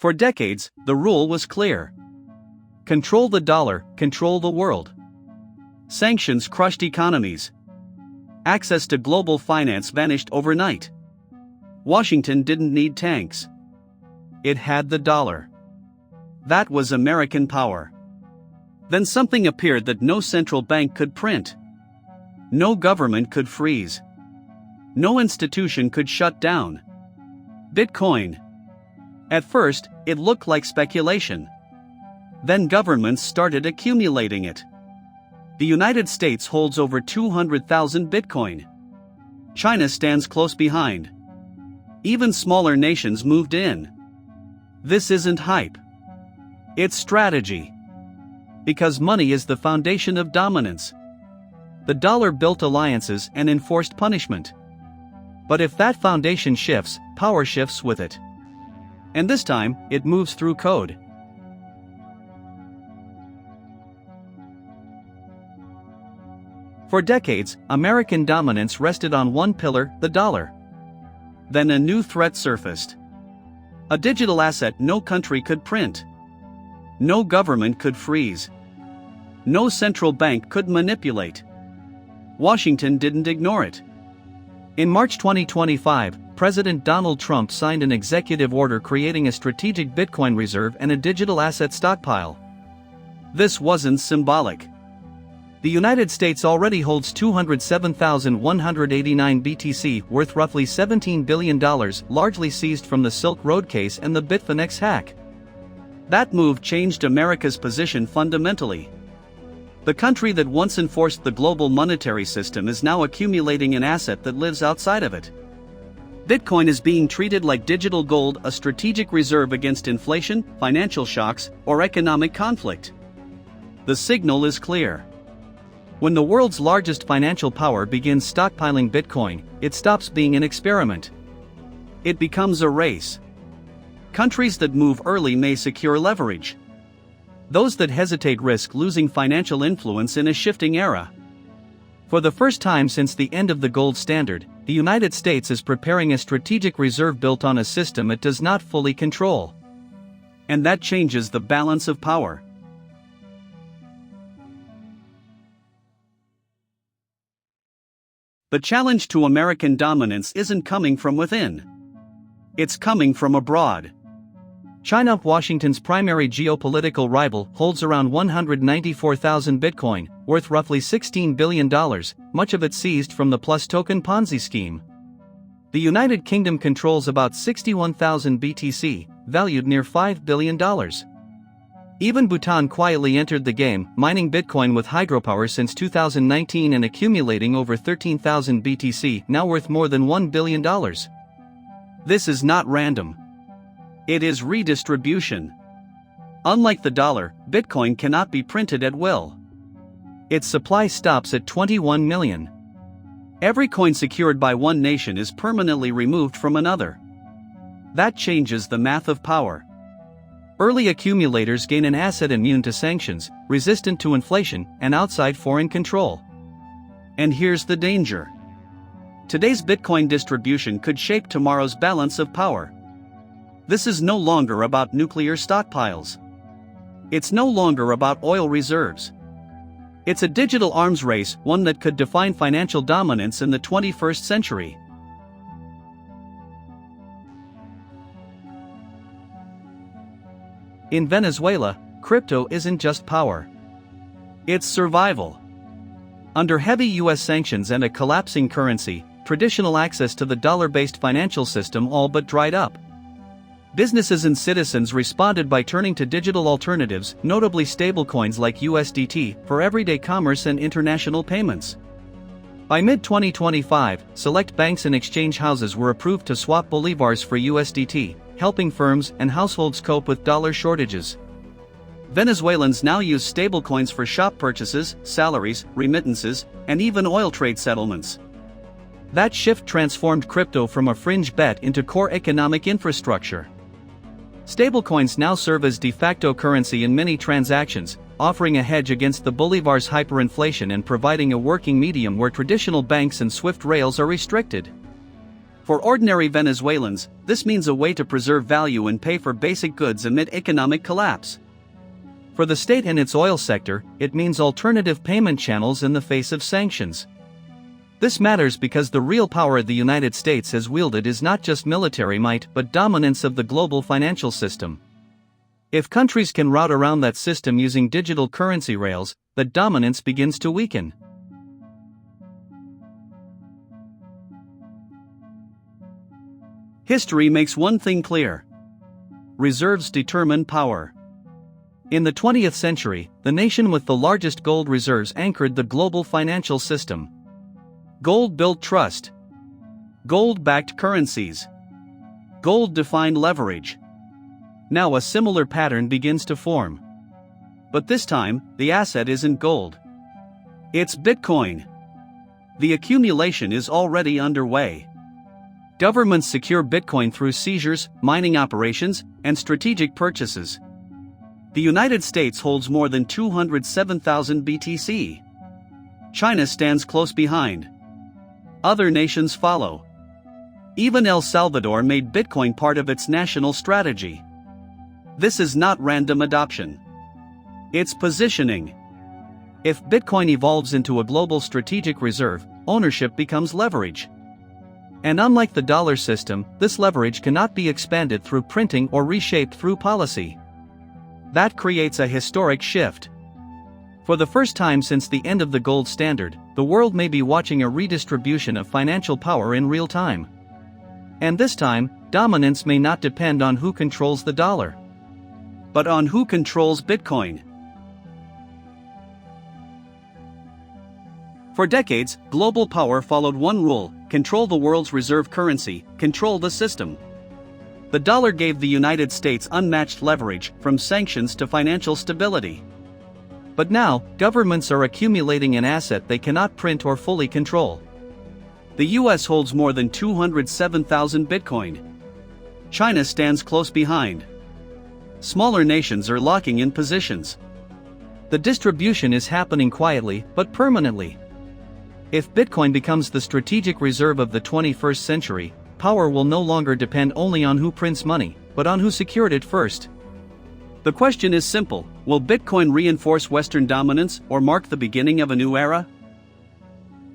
For decades, the rule was clear. Control the dollar, control the world. Sanctions crushed economies. Access to global finance vanished overnight. Washington didn't need tanks. It had the dollar. That was American power. Then something appeared that no central bank could print. No government could freeze. No institution could shut down. Bitcoin. At first, it looked like speculation. Then governments started accumulating it. The United States holds over 200,000 Bitcoin. China stands close behind. Even smaller nations moved in. This isn't hype. It's strategy. Because money is the foundation of dominance. The dollar built alliances and enforced punishment. But if that foundation shifts, power shifts with it. And this time, it moves through code. For decades, American dominance rested on one pillar, the dollar. Then a new threat surfaced. A digital asset no country could print. No government could freeze. No central bank could manipulate. Washington didn't ignore it. In March 2025, President Donald Trump signed an executive order creating a strategic Bitcoin reserve and a digital asset stockpile. This wasn't symbolic. The United States already holds 207,189 BTC, worth roughly $17 billion, largely seized from the Silk Road case and the Bitfinex hack. That move changed America's position fundamentally. The country that once enforced the global monetary system is now accumulating an asset that lives outside of it. Bitcoin is being treated like digital gold, a strategic reserve against inflation, financial shocks, or economic conflict. The signal is clear. When the world's largest financial power begins stockpiling Bitcoin, it stops being an experiment. It becomes a race. Countries that move early may secure leverage. Those that hesitate risk losing financial influence in a shifting era. For the first time since the end of the gold standard, the United States is preparing a strategic reserve built on a system it does not fully control. And that changes the balance of power. The challenge to American dominance isn't coming from within. It's coming from abroad. China, Washington's primary geopolitical rival, holds around 194,000 Bitcoin, worth roughly $16 billion, much of it seized from the Plus token Ponzi scheme. The United Kingdom controls about 61,000 BTC, valued near $5 billion. Even Bhutan quietly entered the game, mining Bitcoin with hydropower since 2019 and accumulating over 13,000 BTC, now worth more than $1 billion. This is not random. It is redistribution. Unlike the dollar, Bitcoin cannot be printed at will. Its supply stops at 21 million. Every coin secured by one nation is permanently removed from another. That changes the math of power. Early accumulators gain an asset immune to sanctions, resistant to inflation, and outside foreign control. And here's the danger. Today's Bitcoin distribution could shape tomorrow's balance of power. This is no longer about nuclear stockpiles. It's no longer about oil reserves. It's a digital arms race, one that could define financial dominance in the 21st century. In Venezuela, crypto isn't just power. It's survival. Under heavy US sanctions and a collapsing currency, traditional access to the dollar-based financial system all but dried up. Businesses and citizens responded by turning to digital alternatives, notably stablecoins like USDT, for everyday commerce and international payments. By mid-2025, select banks and exchange houses were approved to swap bolivars for USDT, helping firms and households cope with dollar shortages. Venezuelans now use stablecoins for shop purchases, salaries, remittances, and even oil trade settlements. That shift transformed crypto from a fringe bet into core economic infrastructure. Stablecoins now serve as de facto currency in many transactions, offering a hedge against the bolivar's hyperinflation and providing a working medium where traditional banks and SWIFT rails are restricted. For ordinary Venezuelans, this means a way to preserve value and pay for basic goods amid economic collapse. For the state and its oil sector, it means alternative payment channels in the face of sanctions. This matters because the real power the United States has wielded is not just military might but dominance of the global financial system. If countries can route around that system using digital currency rails, that dominance begins to weaken. History makes one thing clear. Reserves determine power. In the 20th century, the nation with the largest gold reserves anchored the global financial system. Gold built trust. Gold backed currencies. Gold defined leverage. Now a similar pattern begins to form. But this time, the asset isn't gold. It's Bitcoin. The accumulation is already underway. Governments secure Bitcoin through seizures, mining operations, and strategic purchases. The United States holds more than 207,000 BTC. China stands close behind. Other nations follow. Even El Salvador made Bitcoin part of its national strategy. This is not random adoption. It's positioning. If Bitcoin evolves into a global strategic reserve, ownership becomes leverage. And unlike the dollar system, this leverage cannot be expanded through printing or reshaped through policy. That creates a historic shift. For the first time since the end of the gold standard, the world may be watching a redistribution of financial power in real time. And this time, dominance may not depend on who controls the dollar, but on who controls Bitcoin. For decades, global power followed one rule: control the world's reserve currency, control the system. The dollar gave the United States unmatched leverage, from sanctions to financial stability. But now, governments are accumulating an asset they cannot print or fully control. The US holds more than 207,000 Bitcoin. China stands close behind. Smaller nations are locking in positions. The distribution is happening quietly but permanently. If Bitcoin becomes the strategic reserve of the 21st century, power will no longer depend only on who prints money, but on who secured it first. The question is simple: will Bitcoin reinforce Western dominance or mark the beginning of a new era?